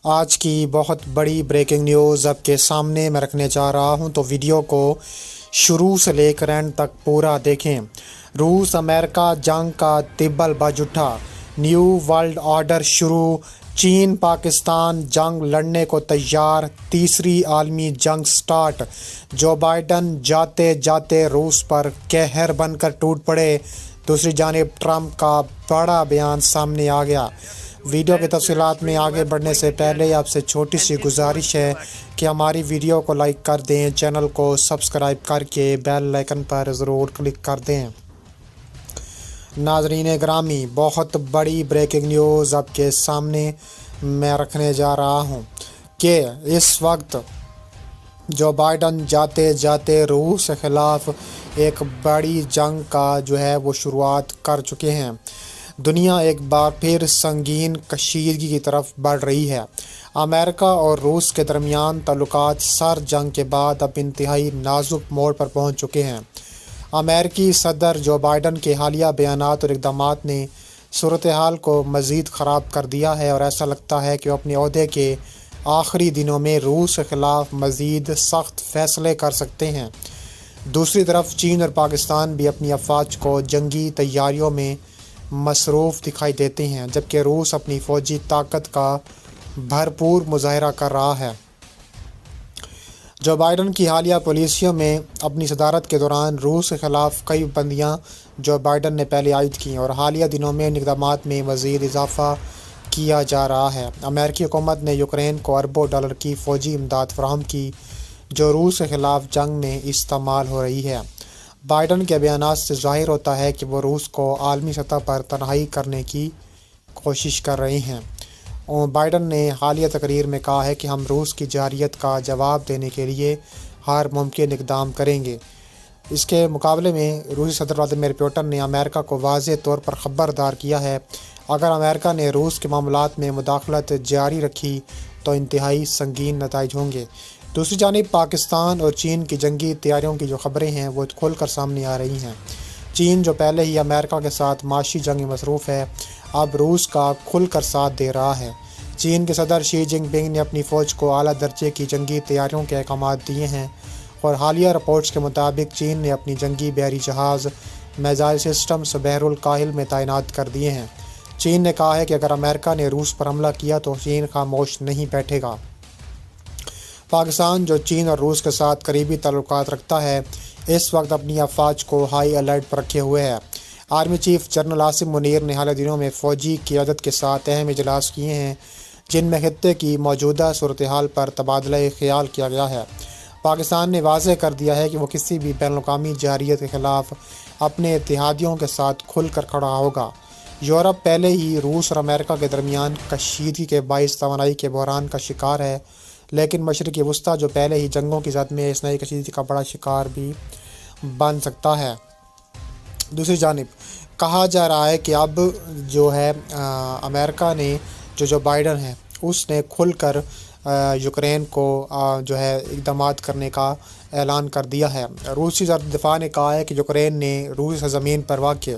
آج کی بہت بڑی بریکنگ نیوز آپ کے سامنے میں رکھنے جا رہا ہوں، تو ویڈیو کو شروع سے لے کر اینڈ تک پورا دیکھیں۔ روس امریکہ جنگ کا تبل بج اٹھا، نیو ورلڈ آرڈر شروع، چین پاکستان جنگ لڑنے کو تیار، تیسری عالمی جنگ سٹارٹ، جو بائیڈن جاتے جاتے روس پر قہر بن کر ٹوٹ پڑے، دوسری جانب ٹرمپ کا بڑا بیان سامنے آ گیا۔ ویڈیو کی تفصیلات میں آگے بڑھنے سے پہلے آپ سے چھوٹی سی گزارش ہے کہ ہماری ویڈیو کو لائک کر دیں، چینل کو سبسکرائب کر کے بیل آئیکن پر ضرور کلک کر دیں۔ ناظرین گرامی، بہت بڑی بریکنگ نیوز آپ کے سامنے میں رکھنے جا رہا ہوں کہ اس وقت جو بائیڈن جاتے جاتے روس کے خلاف ایک بڑی جنگ کا وہ شروعات کر چکے ہیں۔ دنیا ایک بار پھر سنگین کشیدگی کی طرف بڑھ رہی ہے۔ امریکہ اور روس کے درمیان تعلقات سر جنگ کے بعد اب انتہائی نازک موڑ پر پہنچ چکے ہیں۔ امریکی صدر جو بائیڈن کے حالیہ بیانات اور اقدامات نے صورتحال کو مزید خراب کر دیا ہے، اور ایسا لگتا ہے کہ وہ اپنے عہدے کے آخری دنوں میں روس کے خلاف مزید سخت فیصلے کر سکتے ہیں۔ دوسری طرف چین اور پاکستان بھی اپنی افواج کو جنگی تیاریوں میں مصروف دکھائی دیتے ہیں، جبکہ روس اپنی فوجی طاقت کا بھرپور مظاہرہ کر رہا ہے۔ جو بائیڈن کی حالیہ پالیسیوں میں اپنی صدارت کے دوران روس کے خلاف کئی پابندیاں جو بائیڈن نے پہلے عائد کیں، اور حالیہ دنوں میں ان اقدامات میں مزید اضافہ کیا جا رہا ہے۔ امریکی حکومت نے یوکرین کو اربوں ڈالر کی فوجی امداد فراہم کی، جو روس کے خلاف جنگ میں استعمال ہو رہی ہے۔ بائیڈن کے بیانات سے ظاہر ہوتا ہے کہ وہ روس کو عالمی سطح پر تنہائی کرنے کی کوشش کر رہے ہیں۔ بائیڈن نے حالیہ تقریر میں کہا ہے کہ ہم روس کی جارحیت کا جواب دینے کے لیے ہر ممکن اقدام کریں گے۔ اس کے مقابلے میں روسی صدر ولادیمیر پوٹن نے امریکہ کو واضح طور پر خبردار کیا ہے، اگر امریکہ نے روس کے معاملات میں مداخلت جاری رکھی تو انتہائی سنگین نتائج ہوں گے۔ دوسری جانب پاکستان اور چین کی جنگی تیاریوں کی جو خبریں ہیں وہ کھل کر سامنے آ رہی ہیں۔ چین جو پہلے ہی امریکہ کے ساتھ معاشی جنگ میں مصروف ہے، اب روس کا کھل کر ساتھ دے رہا ہے۔ چین کے صدر شی جن پنگ نے اپنی فوج کو اعلیٰ درجے کی جنگی تیاریوں کے احکامات دیے ہیں، اور حالیہ رپورٹس کے مطابق چین نے اپنی جنگی بحری جہاز میزائل سسٹمز بحر الکاہل میں تعینات کر دیے ہیں۔ چین نے کہا ہے کہ اگر امریکہ نے روس پر حملہ کیا تو چین خاموش نہیں بیٹھے گا۔ پاکستان جو چین اور روس کے ساتھ قریبی تعلقات رکھتا ہے، اس وقت اپنی افواج کو ہائی الرٹ پر رکھے ہوئے ہے۔ Army chief general Asim Munir نے حالیہ دنوں میں فوجی قیادت کے ساتھ اہم اجلاس کیے ہیں، جن میں خطے کی موجودہ صورتحال پر تبادلہ خیال کیا گیا ہے۔ پاکستان نے واضح کر دیا ہے کہ وہ کسی بھی بین الاقوامی جارحیت کے خلاف اپنے اتحادیوں کے ساتھ کھل کر کھڑا ہوگا۔ یورپ پہلے ہی روس اور امریکہ کے درمیان کشیدگی کے باعث توانائی کے بحران کا شکار ہے، لیکن مشرقی وسطیٰ جو پہلے ہی جنگوں کی زد میں اس نئی کشیدگی کا بڑا شکار بھی بن سکتا ہے۔ دوسری جانب کہا جا رہا ہے کہ اب امریکہ نے جو بائیڈن ہے اس نے کھل کر یوکرین کو اقدامات کرنے کا اعلان کر دیا ہے۔ روسی وزارت دفاع نے کہا ہے کہ یوکرین نے روسی سرزمین پر واقع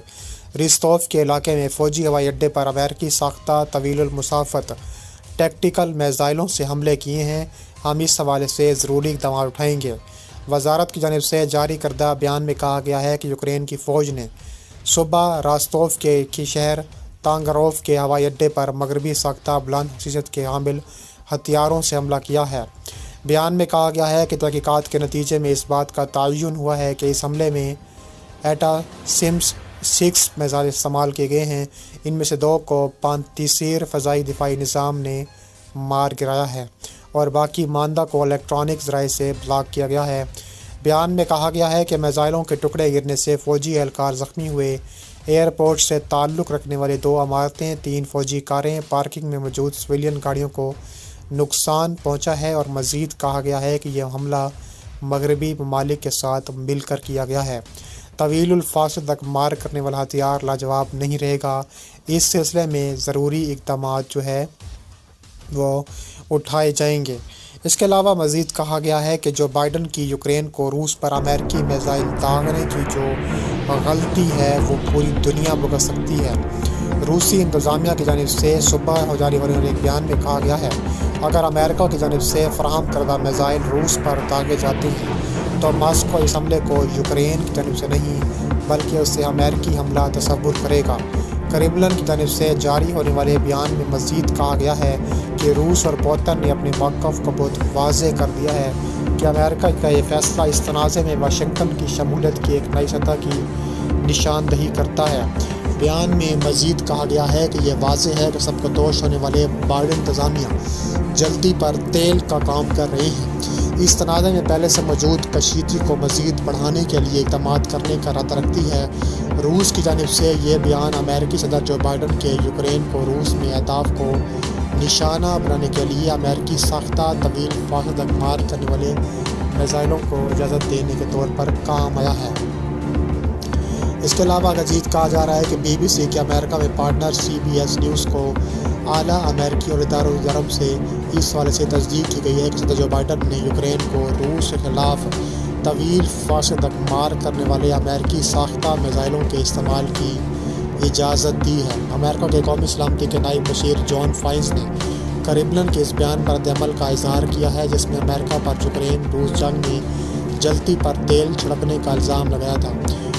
ریستوف کے علاقے میں فوجی ہوائی اڈے پر امریکی ساختہ طویل المسافت ٹیکٹیکل میزائلوں سے حملے کیے ہیں، ہم اس حوالے سے ضروری اقدامات اٹھائیں گے۔ وزارت کی جانب سے جاری کردہ بیان میں کہا گیا ہے کہ یوکرین کی فوج نے صبح راستوف کے شہر تانگروف کے ہوائی اڈے پر مغربی ساختہ بلند حیثیت کے حامل ہتھیاروں سے حملہ کیا ہے۔ بیان میں کہا گیا ہے کہ تحقیقات کے نتیجے میں اس بات کا تعین ہوا ہے کہ اس حملے میں ایٹاسمس 6 میزائل استعمال کیے گئے ہیں، ان میں سے 2 کو پانتیسیر فضائی دفاعی نظام نے مار گرایا ہے، اور باقی ماندہ کو الیکٹرانک ذرائع سے بلاک کیا گیا ہے۔ بیان میں کہا گیا ہے کہ میزائلوں کے ٹکڑے گرنے سے فوجی اہلکار زخمی ہوئے، ایئرپورٹ سے تعلق رکھنے والے 2 عمارتیں، 3 فوجی کاریں، پارکنگ میں موجود سویلین گاڑیوں کو نقصان پہنچا ہے، اور مزید کہا گیا ہے کہ یہ حملہ مغربی ممالک کے ساتھ مل کر کیا گیا ہے۔ طویل الفاصل تک مار کرنے والا ہتھیار لاجواب نہیں رہے گا، اس سلسلے میں ضروری اقدامات وہ اٹھائے جائیں گے۔ اس کے علاوہ مزید کہا گیا ہے کہ جو بائیڈن کی یوکرین کو روس پر امریکی میزائل داغنے کی جو غلطی ہے وہ پوری دنیا بھگت سکتی ہے۔ روسی انتظامیہ کی جانب سے صبح جاری ہونے والے ایک بیان میں کہا گیا ہے، اگر امریکہ کی جانب سے فراہم کردہ میزائل روس پر داغے جاتے ہیں تو ماسکو اس حملے کو یوکرین کی جانب سے نہیں بلکہ اسے امریکی حملہ تصور کرے گا۔ کریملن کی جانب سے جاری ہونے والے بیان میں مزید کہا گیا ہے کہ روس اور پوتن نے اپنے موقف کو بہت واضح کر دیا ہے کہ امریکہ کا یہ فیصلہ اس تنازع میں واشنگٹن کی شمولیت کی ایک نئی سطح کی نشاندہی کرتا ہے۔ بیان میں مزید کہا گیا ہے کہ یہ واضح ہے کہ سب کو دوش ہونے والے بائیڈن انتظامیہ جلدی پر تیل کا کام کر رہے ہیں، اس تنازع میں پہلے سے موجود کشیدگی کو مزید بڑھانے کے لیے اقدامات کرنے کا ارادہ رکھتی ہے۔ روس کی جانب سے یہ بیان امریکی صدر جو بائیڈن کے یوکرین کو روس میں اہداف کو نشانہ بنانے کے لیے امریکی ساختہ طویل فاصلہ تک مار کرنے والے میزائلوں کو اجازت دینے کے طور پر کام آیا ہے۔ اس کے علاوہ مزید کہا جا رہا ہے کہ بی بی سی کے امریکہ میں partner C B S news کو اعلیٰ امریکی عہدیداروں کی جانب سے اس حوالے سے تصدیق کی گئی ہے کہ صدر جو بائیڈن نے یوکرین کو روس کے خلاف طویل فاصلے تک مار کرنے والے امریکی ساختہ میزائلوں کے استعمال کی اجازت دی ہے۔ امریکہ کے قومی سلامتی کے نائب مشیر جان فائنز نے کریملن کے اس بیان پر رد عمل کا اظہار کیا ہے جس میں امریکہ پر یوکرین روس جنگ میں جلتی پر تیل چھڑکنے کا الزام لگایا تھا۔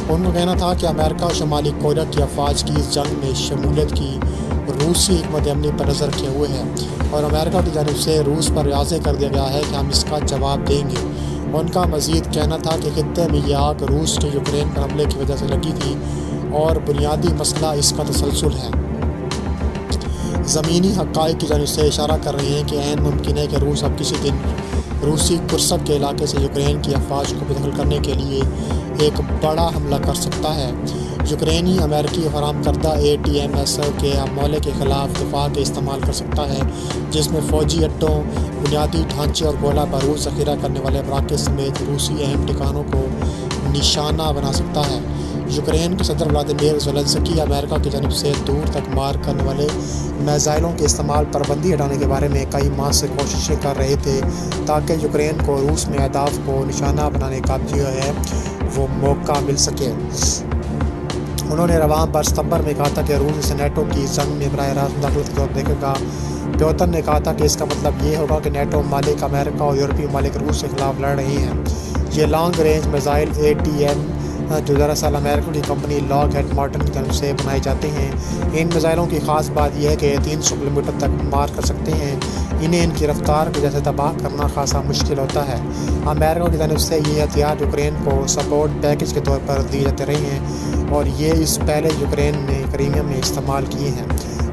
ان کا کہنا تھا کہ امریکہ اور شمالی کوریا کی افواج کی اس جنگ میں شمولیت کی روسی حکمت عملی پر نظر رکھے ہوئے ہے اور امریکہ کی جانب سے روس پر واضح کر دیا گیا ہے کہ ہم اس کا جواب دیں گے۔ ان کا مزید کہنا تھا کہ خطے میں یہ آگ روس کے یوکرین پر حملے کی وجہ سے لگی تھی اور بنیادی مسئلہ اس کا تسلسل ہے۔ زمینی حقائق کی جانب سے اشارہ کر رہے ہیں کہ عین ممکن ہے کہ روس اب کسی دن روسی کرسک کے علاقے سے یوکرین کی افواج کو بے دخل کرنے کے لیے ایک بڑا حملہ کر سکتا ہے۔ یوکرینی امریکی فراہم کردہ ATMS کے حملے کے خلاف دفاع کے استعمال کر سکتا ہے جس میں فوجی اڈوں، بنیادی ڈھانچے اور گولہ بارود ذخیرہ کرنے والے مراکز سمیت روسی اہم ٹھکانوں کو نشانہ بنا سکتا ہے۔ یوکرین کے صدر ولادیمیر زیلنسکی امریکہ کی جانب سے دور تک مار کرنے والے میزائلوں کے استعمال پر پابندی ہٹانے کے بارے میں کئی ماہ سے کوششیں کر رہے تھے تاکہ یوکرین کو روس میں اہداف کو نشانہ بنانے کا جو ہے وہ موقع مل سکے۔ انہوں نے رواں برس ستمبر میں کہا تھا کہ روس اسے نیٹو کی جنگ میں براہ راست مداخلت کے طور پر دیکھے گا۔ پیوتن نے کہا تھا کہ اس کا مطلب یہ ہوگا کہ نیٹو ممالک امریکہ اور یورپی ممالک روس کے خلاف لڑ رہے ہیں۔ یہ لانگ رینج میزائل ATM جو دراصل امریکہ کی کمپنی لاک ہیڈ مارٹن کی طرف سے بنائے جاتے ہیں، ان میزائلوں کی خاص بات یہ ہے کہ یہ 300 کلومیٹر تک مار کر سکتے ہیں۔ انہیں ان کی رفتار کی وجہ سے تباہ کرنا خاصا مشکل ہوتا ہے۔ امریکہ کی جانب سے یہ ہتھیار یوکرین کو سپورٹ پیکج کے طور پر دیے جاتے رہے ہیں اور یہ اس پہلے یوکرین نے کریمیا میں استعمال کیے ہیں۔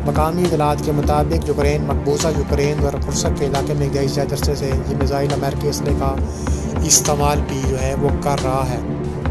مقامی اطلاعات کے مطابق یوکرین مقبوضہ یوکرین اور کرسک کے علاقے میں گئی عرصے سے یہ میزائل امریکی اسلحے کا استعمال بھی جو ہے وہ کر رہا ہے۔